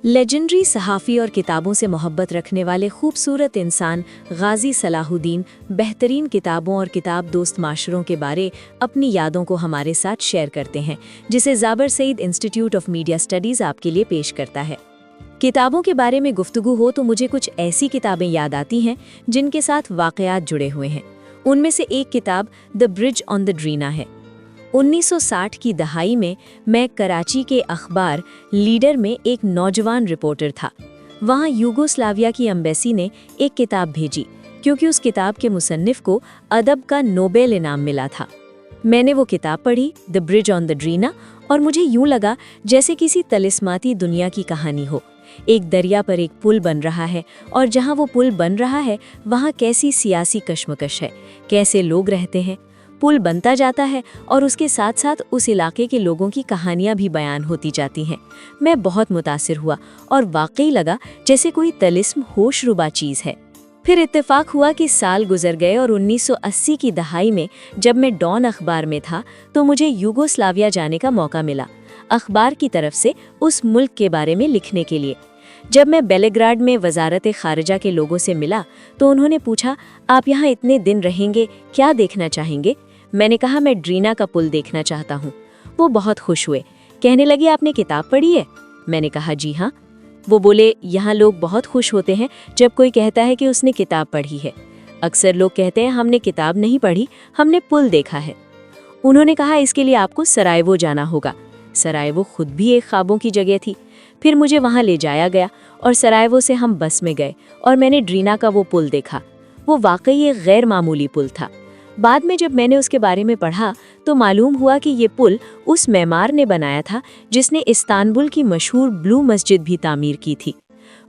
Legendary सहाफ़ी और किताबों से मोहब्बत रखने वाले खूबसूरत इंसान गाजी सलाहुद्दीन बेहतरीन किताबों और किताब दोस्त माशरों के बारे अपनी यादों को हमारे साथ शेयर करते हैं, जिसे Zabar Saeed institute of media studies आपके लिए पेश करता है। किताबों के बारे में गुफ्तगू हो तो मुझे कुछ ऐसी किताबें याद आती हैं जिनके साथ वाक़यात जुड़े हुए हैं। उनमें से एक किताब द ब्रिज ऑन द ड्रीना है। 1960 की दहाई में मैं कराची के अखबार लीडर में एक नौजवान रिपोर्टर था। वहाँ यूगोस्लाविया की एम्बेसी ने एक किताब भेजी क्योंकि उस किताब के मुसन्निफ को अदब का नोबेल इनाम मिला था। मैंने वो किताब पढ़ी, द ब्रिज ऑन द ड्रीना, और मुझे यूं लगा जैसे किसी तलिस्माती दुनिया की कहानी हो। एक दरिया पर एक पुल बन रहा है और जहाँ वो पुल बन रहा है वहाँ कैसी सियासी कश्मकश है, कैसे लोग रहते हैं। पुल बनता जाता है और उसके साथ साथ उस इलाके के लोगों की कहानियां भी बयान होती जाती हैं। मैं बहुत मुतासिर हुआ और वाकई लगा जैसे कोई तलिस्म होशरुबा चीज़ है। फिर इत्तेफाक हुआ कि साल गुजर गए और 1980 की दहाई में जब मैं डॉन अखबार में था तो मुझे यूगोस्लाविया जाने का मौका मिला, अखबार की तरफ से उस मुल्क के बारे में लिखने के लिए। जब मैं बेलेग्राड में वजारत खारजा के लोगों से मिला तो उन्होंने पूछा, आप यहाँ इतने दिन रहेंगे, क्या देखना चाहेंगे? मैंने कहा, मैं ड्रीना का पुल देखना चाहता हूँ। वो बहुत खुश हुए, कहने लगे, आपने किताब पढ़ी है? मैंने कहा, जी हाँ। वो बोले, यहाँ लोग बहुत खुश होते हैं जब कोई कहता है कि उसने किताब पढ़ी है। अक्सर लोग कहते हैं हमने किताब नहीं पढ़ी, हमने पुल देखा है। उन्होंने कहा, इसके लिए आपको सरायवो जाना होगा। सरायवो खुद भी एक ख्वाबों की जगह थी। फिर मुझे वहाँ ले जाया गया और सरायवो से हम बस में गए और मैंने ड्रीना का वो पुल देखा। वो वाकई एक गैर मामूली पुल था। बाद में जब मैंने उसके बारे में पढ़ा तो मालूम हुआ कि ये पुल उस मेमार ने बनाया था जिसने इस्तांबुल की मशहूर ब्लू मस्जिद भी तामीर की थी।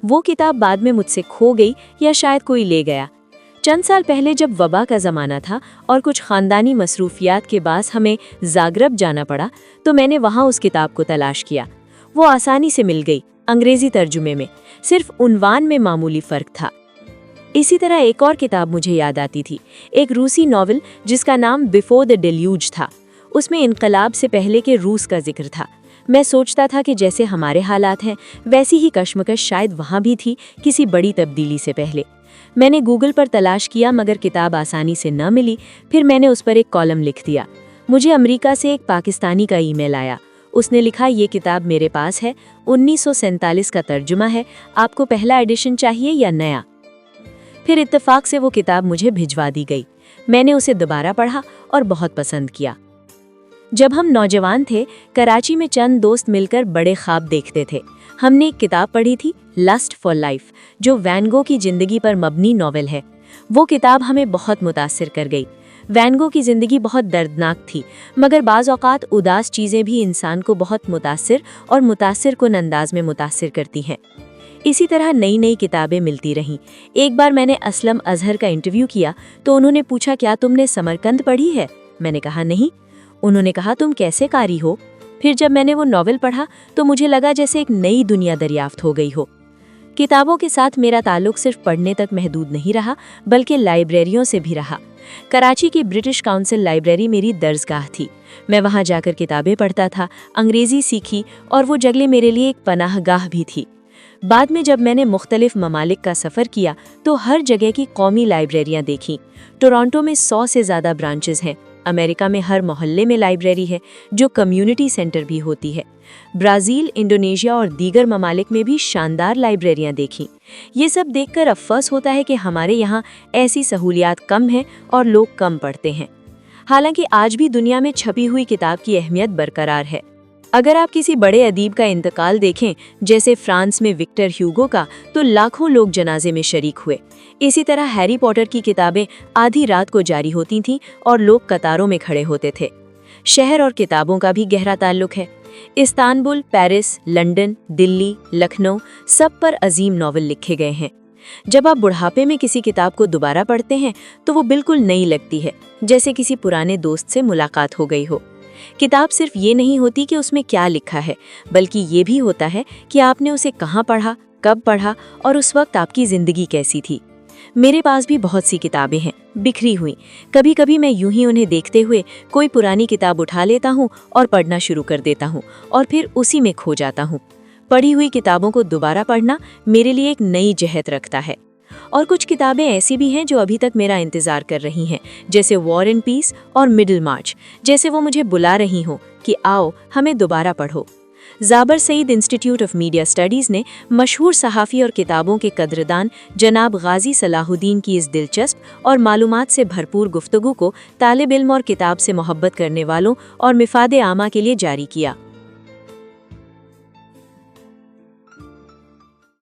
वो किताब बाद में मुझसे खो गई या शायद कोई ले गया। चंद साल पहले जब वबा का ज़माना था और कुछ ख़ानदानी मसरूफियात के बाद हमें ज़ाग्रब जाना पड़ा तो मैंने वहाँ उस किताब को तलाश किया। वो आसानी से मिल गई, अंग्रेज़ी तर्जुमे में, सिर्फ उन्वान में मामूली फ़र्क था। इसी तरह एक और किताब मुझे याद आती थी, एक रूसी नॉवल जिसका नाम बिफोर द डेल्यूज था। उसमें इनकलाब से पहले के रूस का जिक्र था। मैं सोचता था कि जैसे हमारे हालात हैं वैसी ही कश्मकश शायद वहाँ भी थी, किसी बड़ी तब्दीली से पहले। मैंने गूगल पर तलाश किया मगर किताब आसानी से न मिली। फिर मैंने उस पर एक कॉलम लिख दिया। मुझे अमेरिका से एक पाकिस्तानी का ईमेल आया। उसने लिखा, ये किताब मेरे पास है, 1947 का तर्जुमा है, आपको पहला एडिशन चाहिए या नया? फिर इत्तेफाक से वो किताब मुझे भिजवा दी गई। मैंने उसे दोबारा पढ़ा और बहुत पसंद किया। जब हम नौजवान थे, कराची में चंद दोस्त मिलकर बड़े ख्वाब देखते थे। हमने एक किताब पढ़ी थी, लस्ट फॉर लाइफ, जो वैन गो की जिंदगी पर मबनी नॉवेल है। वो किताब हमें बहुत मुतासिर कर गई। वैन गो की जिंदगी बहुत दर्दनाक थी, मगर बाज़ औक़ात उदास चीज़ें भी इंसान को बहुत मुतासिर और मुतासिर कुन अंदाज में मुतासिर करती हैं। इसी तरह नई नई किताबें मिलती रहीं। एक बार मैंने असलम अजहर का इंटरव्यू किया तो उन्होंने पूछा, क्या तुमने समरकंद पढ़ी है? मैंने कहा, नहीं। उन्होंने कहा, तुम कैसे कारी हो? फिर जब मैंने वो नॉवेल पढ़ा तो मुझे लगा जैसे एक नई दुनिया दरियाफ्त हो गई हो। किताबों के साथ मेरा ताल्लुक सिर्फ पढ़ने तक महदूद नहीं रहा बल्कि लाइब्रेरियों से भी रहा। कराची की ब्रिटिश काउंसिल लाइब्रेरी मेरी दर्जगाह थी। मैं वहाँ जाकर किताबें पढ़ता था, अंग्रेज़ी सीखी और वो जगह मेरे लिए एक पनाहगाह भी थी। बाद में जब मैंने मुख्तलिफ ममालिक का सफ़र किया तो हर जगह की कौमी लाइब्रेरियाँ देखीं। टोरंटो में 100 से ज़्यादा ब्रांचेस हैं। अमेरिका में हर मोहल्ले में लाइब्रेरी है जो कम्युनिटी सेंटर भी होती है। ब्राज़ील, इंडोनेशिया और दीगर ममालिक में भी शानदार लाइब्रेरियाँ देखीं। ये सब देखकर अफ़सोस होता है कि हमारे यहाँ ऐसी सहूलियात कम हैं और लोग कम पढ़ते हैं। हालांकि आज भी दुनिया में छपी हुई किताब की अहमियत बरकरार है। अगर आप किसी बड़े अदीब का इंतकाल देखें, जैसे फ्रांस में विक्टर ह्यूगो का, तो लाखों लोग जनाजे में शरीक हुए। इसी तरह हैरी पॉटर की किताबें आधी रात को जारी होती थीं और लोग कतारों में खड़े होते थे। शहर और किताबों का भी गहरा ताल्लुक है। Istanbul, Paris, London, Delhi, Lucknow, सब पर अजीम नॉवल लिखे गए हैं। जब आप बुढ़ापे में किसी किताब को दोबारा पढ़ते हैं तो वो बिल्कुल नई लगती है, जैसे किसी पुराने दोस्त से मुलाकात हो गई हो। किताब सिर्फ ये नहीं होती कि उसमें क्या लिखा है, बल्कि ये भी होता है कि आपने उसे कहाँ पढ़ा, कब पढ़ा और उस वक्त आपकी ज़िंदगी कैसी थी। मेरे पास भी बहुत सी किताबें हैं, बिखरी हुई। कभी कभी मैं यूं ही उन्हें देखते हुए कोई पुरानी किताब उठा लेता हूँ और पढ़ना शुरू कर देता हूँ और फिर उसी में खो जाता हूँ। पढ़ी हुई किताबों को दोबारा पढ़ना मेरे लिए एक नई जहत रखता है। और कुछ किताबें ऐसी भी हैं जो अभी तक मेरा इंतज़ार कर रही हैं, जैसे वॉर एंड पीस और मिडिल मार्च, जैसे वो मुझे बुला रही हों कि आओ हमें दोबारा पढ़ो। Zabar Saeed institute of media studies ने मशहूर सहाफ़ी और किताबों के कद्रदान जनाब गाजी सलाहुद्दीन की इस दिलचस्प और मालूमात से भरपूर गुफ्तगू को तालिब इल्म और किताब से मोहब्बत करने वालों और मिफ़ाद आमा के लिए जारी किया।